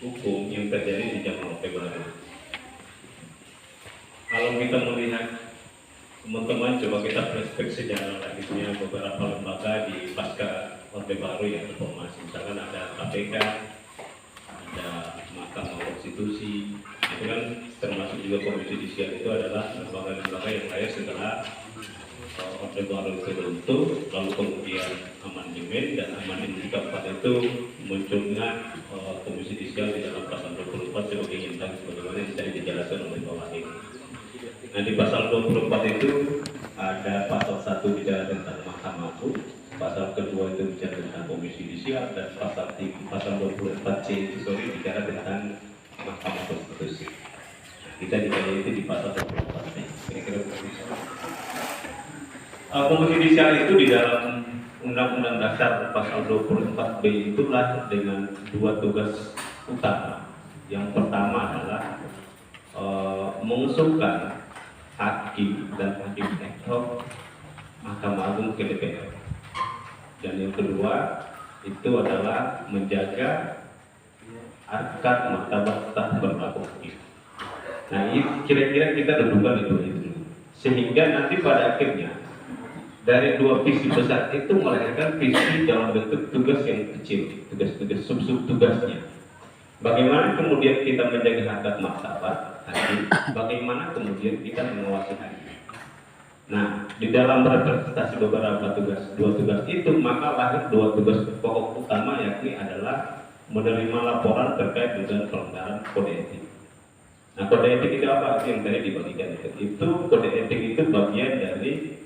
hukum yang terjadi di zaman Orde Baru. Kalau kita melihat, teman-teman coba kita flashback sejarah lagi beberapa lembaga di pasca Orde Baru yang reformasi. Misalkan ada KPK, ada Mahkamah Konstitusi, itu kan termasuk juga Komisi Judisial, itu adalah lembaga-lembaga yang lahir setelah Orde Baru itu terbentuk, lalu kemudian amandemen, dan amandemen keempat itu munculnya Komisi Judisial di dalam pasal 24 sebagai intan sebagaimana yang tadi dijelaskan oleh Pak Wahid. Nah, di pasal 24 itu ada pasal 1 bicara tentang Mahkamah Agung, pasal kedua itu bicara tentang Komisi Judisial, dan pasal 24C itu bicara tentang Mahkamah Konstitusi. Nah, kita dikali itu di pasal 24C. Kira-kira begitu. Komisi Judisial itu di dalam Undang-Undang Dasar pasal 24B itu lahir dengan dua tugas utama. Yang pertama adalah mengusulkan hakim dan hakim ad hoc Mahkamah Agung ke DPR. Dan yang kedua itu adalah menjaga harkat martabat tak berlaku hakim. Nah, ini kira-kira kita dudukan itu. Sehingga nanti pada akhirnya dari dua visi besar itu melahirkan visi dalam bentuk tugas yang kecil, tugas-tugas sub-sub tugasnya. Bagaimana kemudian kita menjaga harkat martabat hakim, bagaimana kemudian kita mengawasi hakim. Nah, di dalam representasi beberapa dua tugas itu, maka lahir dua tugas pokok utama, yakni adalah menerima laporan terkait dengan pelanggaran kode etik. Nah, kode etik itu apa yang tadi dibagikan? Itu kode etik itu bagian dari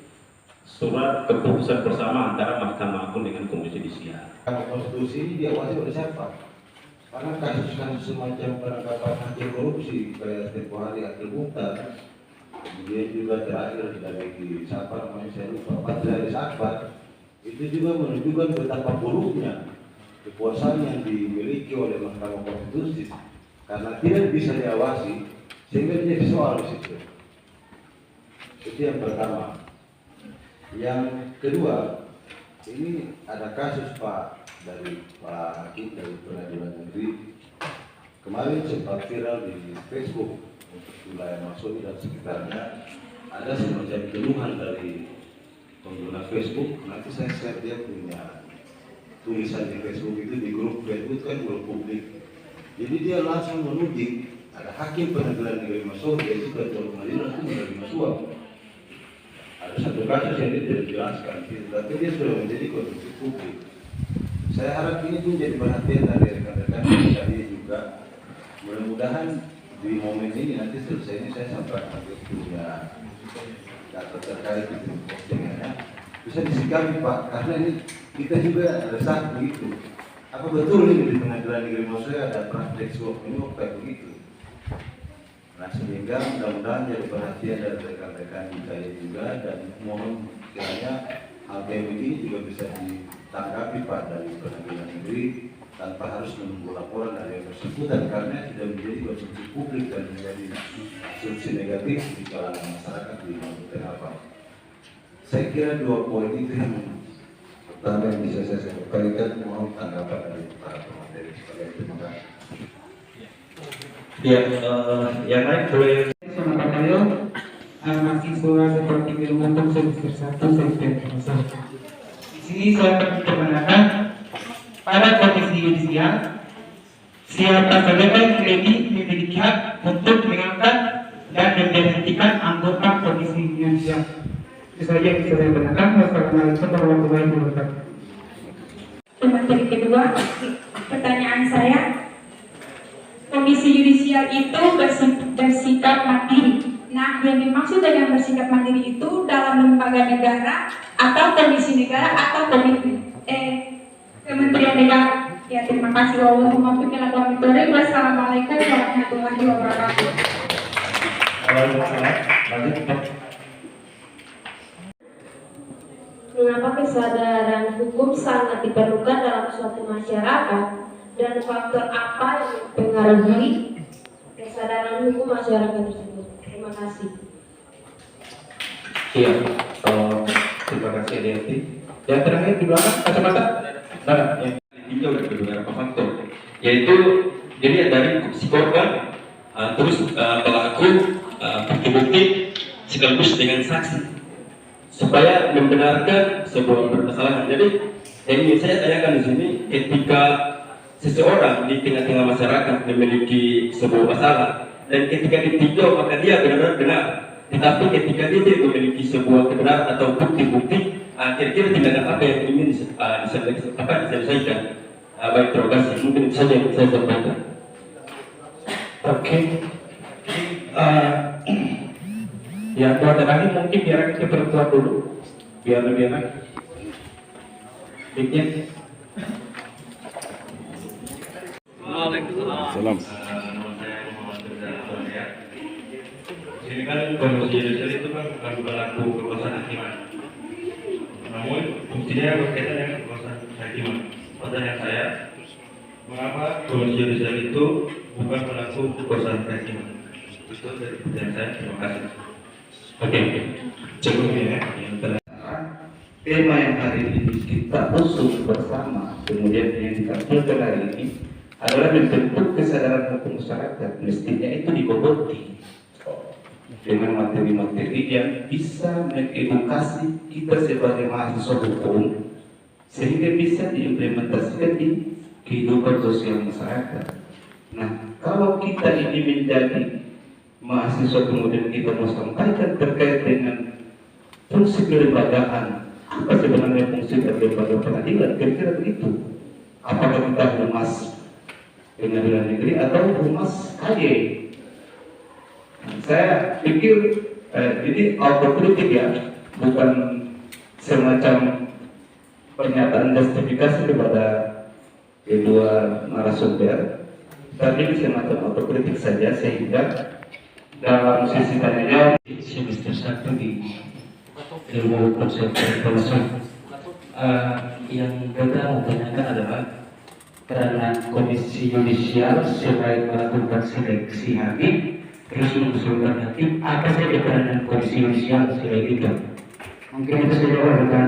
surat keputusan bersama antara Mahkamah Agung dengan Komisi Judisial. Konstitusi ini diawasi oleh siapa? Karena kasus-kasus semacam penangkapan hakim korupsi kayak tempoh hari Akil Mukhtar, kemudian juga terakhir dari siapa namanya saya lupa, Patrialis Akbar, itu juga menunjukkan betapa buruknya kekuasaan yang dimiliki oleh Mahkamah Konstitusi karena tidak bisa diawasi, sehingga jadi soal di situ. Itu yang pertama. Yang kedua, ini ada kasus Pak dari Pak Hakim dari Pengadilan Negeri kemarin sempat viral di Facebook untuk wilayah Maksud dan sekitarnya, ada semacam keluhan dari pengguna Facebook. Nanti saya share dia punya tulisan di Facebook itu, di grup Facebook kan grup publik. Jadi dia langsung menuding ada hakim Pengadilan Negeri Maksud yaitu ketua pengadilan itu menerima suap. Ada satu kasus yang dia tidak jelaskan, tapi dia sudah menjadi konsumsi publik. Saya harap ini pun jadi perhatian dari rekan-rekan media juga. Mudah-mudahan di momen ini nanti selesai ini saya sampaikan punya data terkait dengan postingannya bisa disikapi Pak, karena ini kita juga resah begitu. Apa betul ini di Pengadilan Negeri Maksud ada praktek suap ini kayak begitu? Nah, sehingga mudah-mudahan jadi perhatian dari rekan-rekan saya juga, dan mohon kiranya hal kayak begini juga bisa ditanggapi Pak dari Pengadilan Negeri tanpa harus menunggu laporan dari yang bersangkutan, karena sudah menjadi konsumsi publik dan menjadi asumsi negatif di kalangan masyarakat di Maluku Tengah. Saya kira dua poin itu yang pertama yang bisa saya sampaikan. Mohon tanggapan dari para pemateri sekalian. Terima kasih. Ya, yang lain boleh. Selamat Mario, mahasiswa seperti ilmu hukum semester 1 semester 1. Di sini saya perkenalkan pada Komisi Judisial siapa saja yang memiliki hak untuk mengangkat dan memberhentikan anggota Komisi Judisial. Itu saja yang bisa saya benarkan. Wassalamualaikum warahmatullahi wabarakatuh. Materi kedua, pertanyaan saya, Komisi Judisial itu bersikap mandiri. Nah, yang dimaksud dengan bersikap mandiri itu dalam lembaga negara atau komisi negara atau Kementerian Negara. Ya, terima kasih. Wassalamualaikum warahmatullahi wabarakatuh. Mengapa kesadaran hukum sangat diperlukan dalam suatu masyarakat, dan faktor apa yang mempengaruhi kesadaran hukum masyarakat tersebut? Terima kasih. Iya, terima kasih Denti. Yang terakhir di belakang kacamata, nah, yang tiga udah beberapa faktor, yaitu Jadi dari si korban, terus pelaku, bukti-bukti sekaligus dengan saksi supaya membenarkan sebuah permasalahan. Jadi yang ingin saya tanyakan di sini, ketika seseorang di tengah-tengah masyarakat memiliki sebuah masalah dan ketika ditinjau maka dia benar-benar benar, tetapi ketika dia tidak memiliki sebuah kebenaran atau bukti-bukti, kira-kira tindakan apa yang ingin diselesaikan? Baik, terima kasih. Mungkin itu saja yang saya sampaikan. Oke. Yang dua terakhir mungkin biar kita berkuat dulu, biar lebih enak. Bikin. Salam. Ini kan kondisi judicial itu kan bukan berlaku kekuasaan hakiman, namun buktinya berkaitan dengan kekuasaan hakiman. Pertanyaan saya, mengapa kondisi judicial itu bukan berlaku kekuasaan hakiman? Itu dari pertanyaan saya. Terima kasih. Oke, cukup ya. Tema yang hari ini kita usung bersama, kemudian yang ditampilkan hari ini adalah membentuk kesadaran hukum masyarakat. Mestinya itu diboboti dengan materi-materi yang bisa mengedukasi kita sebagai mahasiswa hukum sehingga bisa diimplementasikan di kehidupan sosial masyarakat. Nah, kalau kita ini menjadi mahasiswa kemudian kita mau sampaikan terkait dengan fungsi kelembagaan, apa sebenarnya fungsi dari lembaga pengadilan, kira-kira begitu. Apakah kita humas pengadilan negeri atau humas KY? Saya pikir ini autokritik ya, bukan semacam pernyataan justifikasi kepada kedua narasumber, tapi ini semacam autokritik saja sehingga dalam sisi tanya jawab semester 1 di ilmu konsep informasi yang kita mau tanyakan adalah peranan komisi yudisial selain melakukan seleksi hakim terus mengusulkan hakim, apa saja peranan komisi yudisial selain itu? Mungkin itu saja.